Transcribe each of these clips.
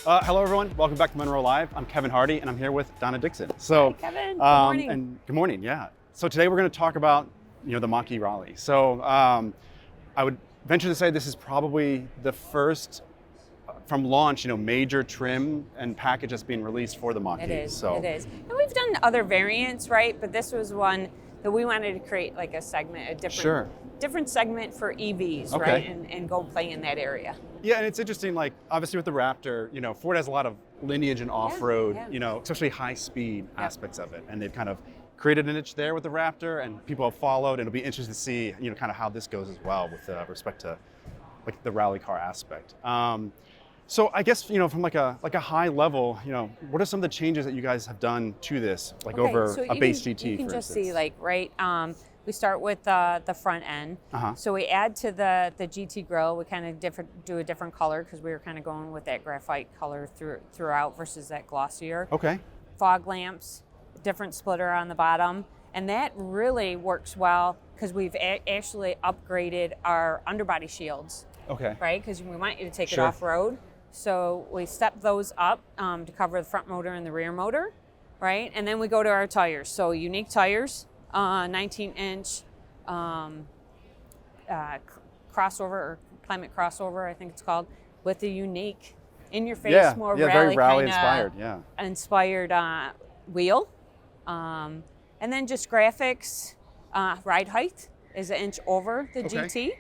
Hello, everyone. Welcome back to Munro Live. I'm Kevin Harty, and I'm here with Donna Dickson. So, hi, Kevin. Good morning. And good morning. Yeah. So today we're going to talk about, the Mach-E Rally. So I would venture to say this is probably the first from launch, major trim and package that's being released for the Mach-E. It is. So, It is. And we've done other variants, right? But this was one that we wanted to create like a segment, different segment for EVs, Okay. right? And go play in that area. Yeah, and it's interesting, like, obviously with the Raptor, Ford has a lot of lineage and off-road, yeah. Especially high-speed aspects of it. And they've kind of created a niche there with the Raptor, and people have followed, and it'll be interesting to see, kind of how this goes as well with respect to, like, the rally car aspect. So I guess, from like a high level, what are some of the changes that you guys have done to this, like over so a base GT, you can for just instance? see, like, right, we start with the front end. Uh-huh. So we add to the GT grille. We kind of do a different color because we were kind of going with that graphite color throughout versus that glossier. Okay. Fog lamps, different splitter on the bottom. And that really works well because we've actually upgraded our underbody shields, Okay. right? Because we want you to take Sure. it off-road. So we step those up to cover the front motor and the rear motor, right? And then we go to our tires. So unique tires, 19-inch crossover, or climate crossover, I think it's called, with the unique in-your-face, more very rally kinda inspired, inspired wheel. And then just graphics, ride height is 1 inch over the Okay.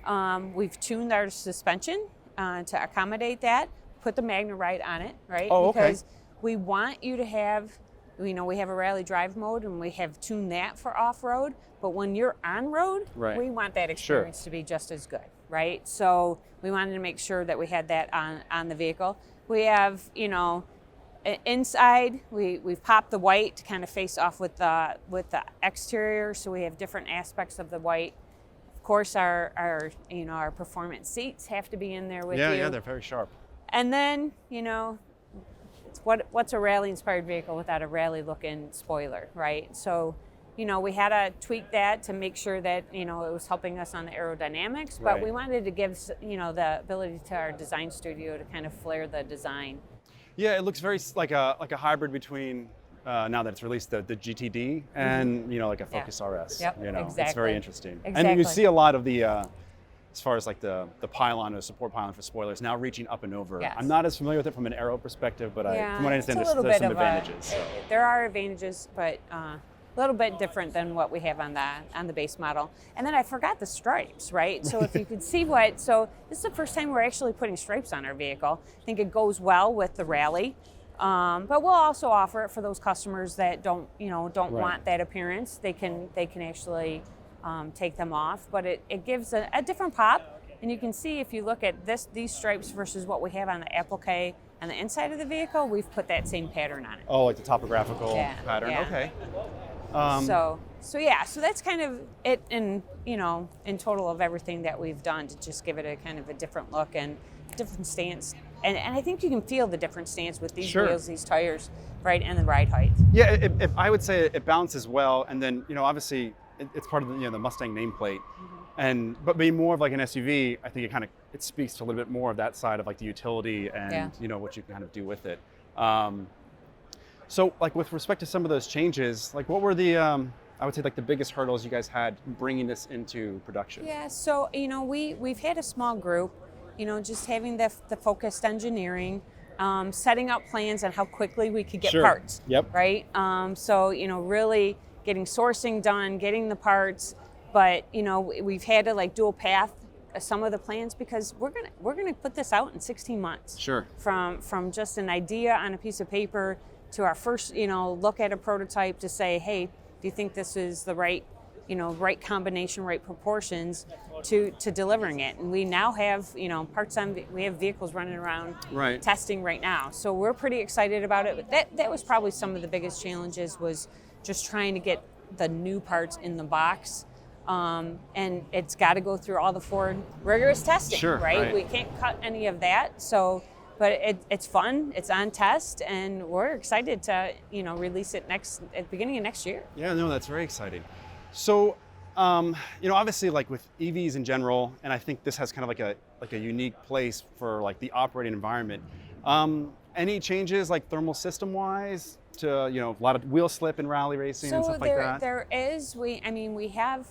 GT. We've tuned our suspension to accommodate that, put the MagneRide on it, right? Oh, okay. Because we want you to have, we have a rally drive mode and we have tuned that for off-road, but when you're on road, Right. we want that experience to be just as good, right? So we wanted to make sure that we had that on the vehicle. We have, inside, we've popped the white to kind of face off with the exterior, so we have different aspects of the white. Of course, our performance seats have to be in there with you. Yeah, they're very sharp. And then, it's what's a rally-inspired vehicle without a rally-looking spoiler, right? So, we had to tweak that to make sure that, it was helping us on the aerodynamics, but Right. we wanted to give, the ability to our design studio to kind of flare the design. Yeah, it looks very like a hybrid between now that it's released the GTD and like a Focus RS. Yep, It's exactly. very interesting. Exactly. And you see a lot of the as far as like the pylon or support pylon for spoilers now reaching up and over. Yes. I'm not as familiar with it from an aero perspective, but from what I understand, it's a little there's bit some of advantages. So. There are advantages, but a little bit different than what we have on the base model. And then I forgot the stripes, right? So if you could see so this is the first time we're actually putting stripes on our vehicle. I think it goes well with the rally. But we'll also offer it for those customers that don't Right. want that appearance. They can actually take them off, but it gives a different pop. And you can see if you look at these stripes versus what we have on the applique on the inside of the vehicle, we've put that same pattern on it. Oh, like the topographical Yeah, pattern. yeah. Okay. So that's kind of it in total of everything that we've done to just give it a kind of a different look and different stance. And I think you can feel the different stance with these Sure. wheels, these tires, right, and the ride height. Yeah, I would say it balances well, and then obviously it's part of the Mustang nameplate, but being more of like an SUV, I think it speaks to a little bit more of that side of like the utility and what you can kind of do with it. So like with respect to some of those changes, like what were the I would say like the biggest hurdles you guys had bringing this into production? Yeah, so we've had a small group, just having the focused engineering, setting up plans on how quickly we could get Sure. parts. Yep. Right. So really getting sourcing done, getting the parts, but we've had to like dual path some of the plans because we're gonna put this out in 16 months. Sure. From just an idea on a piece of paper to our first look at a prototype to say, hey, do you think this is the right combination, right proportions to delivering it? And we now have parts on. We have vehicles running around Right. testing right now, so we're pretty excited about it. But that was probably some of the biggest challenges was just trying to get the new parts in the box. And it's got to go through all the Ford rigorous testing, Sure, right. We can't cut any of that. So, but it's fun. It's on test, and we're excited to release it at the beginning of next year. Yeah, no, that's very exciting. So, obviously, like with EVs in general, and I think this has kind of like a unique place for like the operating environment. Any changes like thermal system wise to, you know, a lot of wheel slip in rally racing and stuff like that? There is, we have,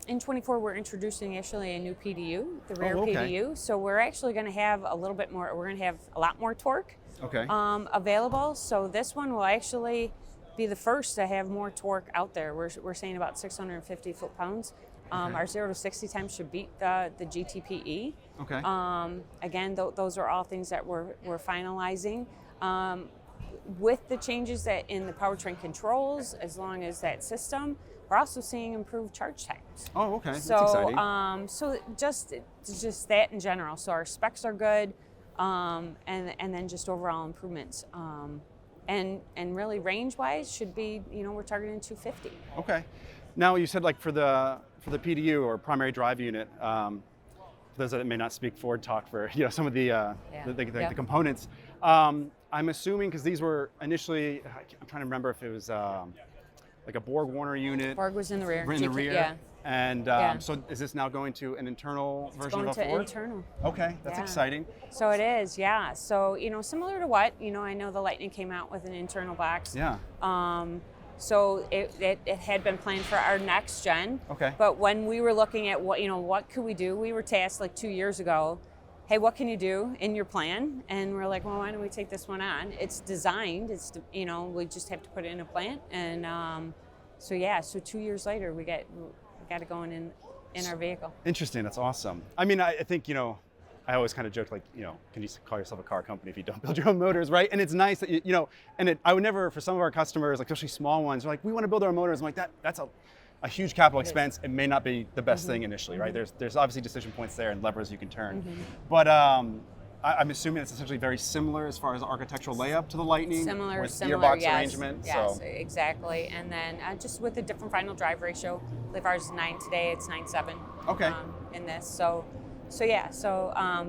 in 24 we're introducing actually a new PDU, the rear PDU. So we're actually gonna have a little bit more, we're gonna have a lot more torque available. So this one will actually be the first to have more torque out there. We're saying about 650 foot-pounds. Our 0 to 60 time should beat the GTPE. Okay. Again, those are all things that we're finalizing. With the changes that in the powertrain controls, as long as that system, we're also seeing improved charge times. Oh, okay. So, that's exciting. So just that in general. So our specs are good, and then just overall improvements. And really range-wise should be, you know, we're targeting 250. Okay. Now you said like for the PDU or primary drive unit, for those that may not speak Ford talk for, you know, some of the components. I'm assuming because these were initially, I'm trying to remember if it was like a Borg Warner unit. Borg was in the rear. In the rear. Yeah. And so is this now going to an internal version of a Ford? It's going to internal. Okay, that's exciting. So it is, yeah. So, you know, similar to what, you know, I know the Lightning came out with an internal box. Yeah. So it had been planned for our next gen. Okay. But when we were looking at what, you know, what could we do, we were tasked like 2 years ago, hey, what can you do in your plan? And we're like, well, why don't we take this one on? It's designed, it's, you know, we just have to put it in a plant. And so 2 years later, we got it going in our vehicle. Interesting, that's awesome. I mean, I think, you know, I always kind of joke like, you know, can you call yourself a car company if you don't build your own motors, right? And it's nice that, you know, and I would never, for some of our customers, like especially small ones, they're like, we want to build our motors. I'm like, that's a huge capital expense. It may not be the best thing initially, right? There's obviously decision points there and levers you can turn. But I'm assuming it's essentially very similar as far as architectural layup to the Lightning. Similar, with gearbox arrangement. Yes, so. exactly. And then just with a different final drive ratio, I believe ours is 9 today, it's 9.7 okay. In this.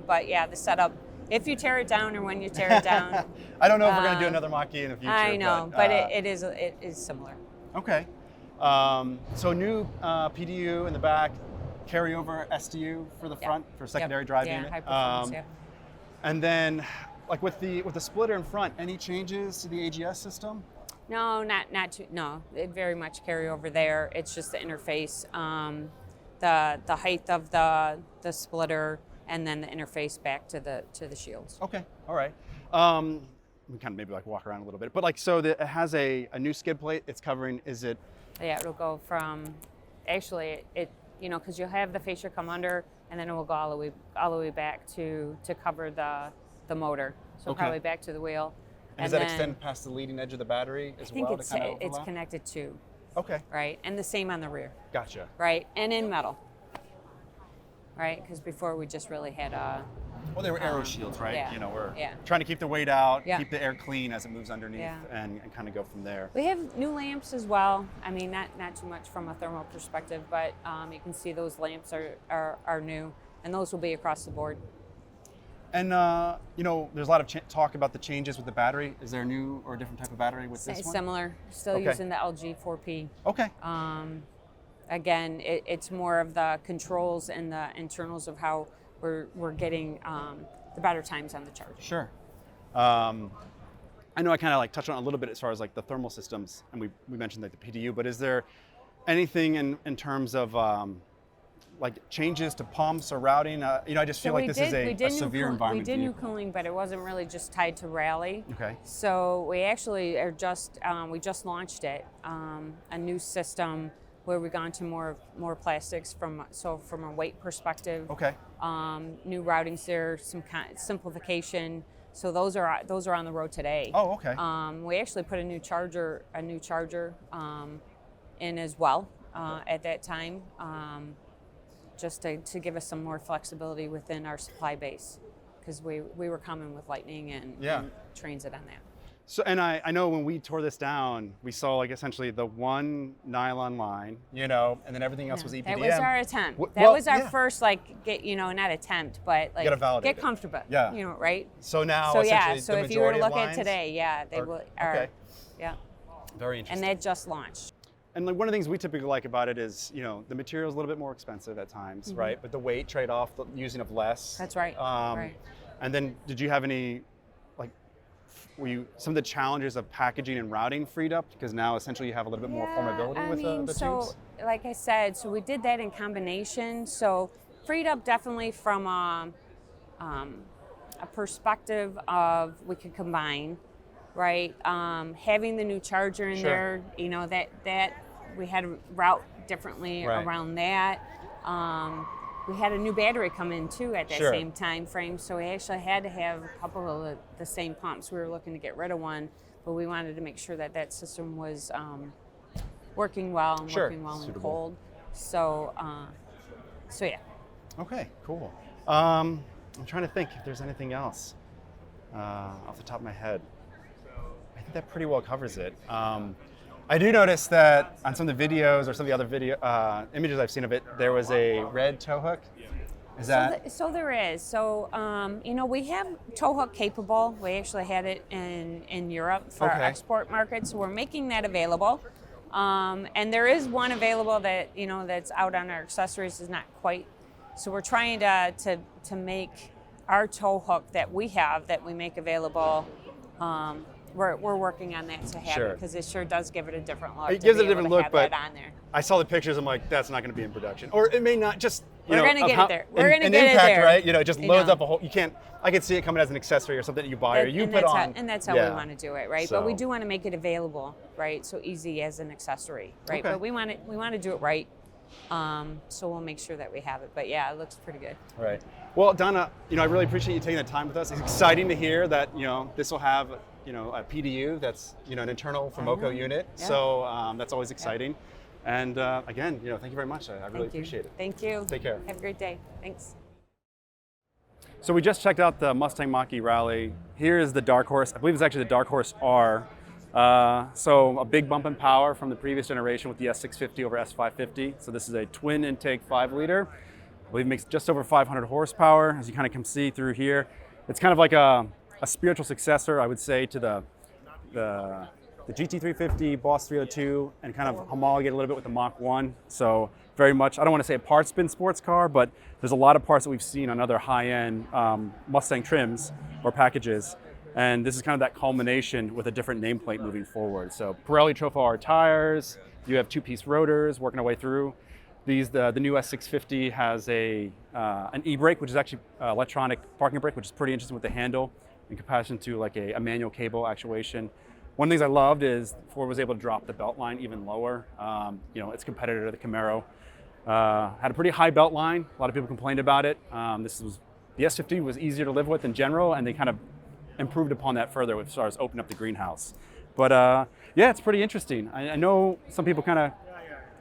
But yeah, the setup, if you tear it down or when you tear it down. I don't know if we're going to do another Mach-E in the future. I know, but it is similar. Okay. So new PDU in the back, carryover SDU for the front for secondary drive unit. High performance, And then, like with the splitter in front, any changes to the AGS system? No, no. It very much carry over there. It's just the interface, the height of the splitter, and then the interface back to the shields. Okay, all right. We kind of maybe like walk around a little bit, but like it has a new skid plate. It's covering. Is it? Yeah, it'll go from. Actually, it you know, because you'll have the fascia come under, and then it will go all the way back to cover the motor. So probably back to the wheel. And does that extend past the leading edge of the battery as well? I think it's connected to. Okay. Right, and the same on the rear. Gotcha. Right, and in metal. Right, because before we just really had well, they were aero shields, right? Yeah. You know, we're trying to keep the weight out, keep the air clean as it moves underneath, and kind of go from there. We have new lamps as well. I mean, not too much from a thermal perspective, but you can see those lamps are new, and those will be across the board. And you know, there's a lot of talk about the changes with the battery. Is there a new or a different type of battery with this one? Similar, still using the LG 4P. Okay. Again, it's more of the controls and the internals of how we're getting the battery times on the charger. Sure. I know I kind of like touched on it a little bit as far as like the thermal systems, and we mentioned like the PDU, but is there anything in terms of like changes to pumps or routing? You know, I just feel like this is a severe environment. We did new cooling, but it wasn't really just tied to rally. Okay. So we actually are we just launched it, a new system where we've gone to more plastics from a weight perspective. Okay. New routings there, some simplification. So those are on the road today. Oh, okay. We actually put a new charger in as well at that time, just to give us some more flexibility within our supply base, because we were coming with Lightning and Transit on that. So, and I know when we tore this down, we saw like essentially the one nylon line, you know, and then everything else was EPDM. That was our attempt. That was our first, like, not attempt, but like get comfortable. Yeah. You know, right? So now, so if you were to look at today, they will. Okay. Yeah. Very interesting. And that just launched. And like one of the things we typically like about it is, you know, the material is a little bit more expensive at times, right? But the weight trade-off, the using of less. That's right. Right. And then, did you have any some of the challenges of packaging and routing freed up because now essentially you have a little bit more formability with the tubes? Like I said, so we did that in combination. So freed up definitely from a perspective of we could combine, right? Having the new charger in there, you know, that we had to route differently around that. We had a new battery come in too at that same time frame, so we actually had to have a couple of the same pumps. We were looking to get rid of one, but we wanted to make sure that that system was working well and working well in cold. So, yeah. Okay, cool. I'm trying to think if there's anything else off the top of my head. I think that pretty well covers it. I do notice that on some of the videos or some of the other images I've seen of it, there was a red tow hook. Is that? So there is. So, you know, we have tow hook capable. We actually had it in Europe for our export market, so we're making that available. And there is one available that, you know, that's out on our accessories, is not quite. So we're trying to make our tow hook that we have, that we make available. We're working on that to have it, because it sure does give it a different look. It gives it a different look, but on there. I saw the pictures. I'm like, that's not going to be in production, or it may not. Just we're going to get it there. We're going to get impact, it there, right? You know, it just loads up a whole. You can't. I could see it coming as an accessory or something that you buy or you put on. And that's how we want to do it, right? So. But we do want to make it available, right? So easy as an accessory, right? But we want to do it right. So we'll make sure that we have it. But yeah, it looks pretty good. Right. Well, Donna, you know, I really appreciate you taking the time with us. It's exciting to hear that, you know, this will have, you know, a PDU that's, you know, an internal Fomoco unit. Yeah. So that's always exciting. Yeah. And again, you know, thank you very much. I really appreciate it. Thank you. Take care. Have a great day. Thanks. So we just checked out the Mustang Mach-E Rally. Here is the Dark Horse. I believe it's actually the Dark Horse R. So a big bump in power from the previous generation with the S650 over S550. So this is a twin intake 5-liter. I believe it makes just over 500 horsepower, as you kind of can see through here. It's kind of like a spiritual successor, I would say, to the GT350, Boss 302, and kind of homologate a little bit with the Mach-1. So very much, I don't want to say a parts-bin sports car, but there's a lot of parts that we've seen on other high-end Mustang trims or packages. And this is kind of that culmination with a different nameplate moving forward. So Pirelli Trofeo R tires, you have 2-piece rotors working our way through. The new S650 has an e-brake, which is actually electronic parking brake, which is pretty interesting with the handle in comparison to like a manual cable actuation. One of the things I loved is Ford was able to drop the belt line even lower. You know, its competitor, the Camaro, had a pretty high belt line. A lot of people complained about it. The S50 was easier to live with in general, and they kind of improved upon that further as far as opening up the greenhouse. But yeah, it's pretty interesting. I know some people kind of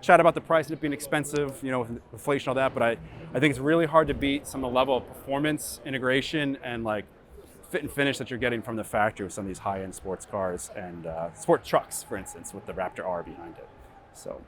chat about the price and it being expensive, you know, with inflation and all that, but I think it's really hard to beat some of the level of performance, integration, and like fit and finish that you're getting from the factory with some of ththese high-end sports cars and sports trucks, for instance, with the Raptor R behind it. So.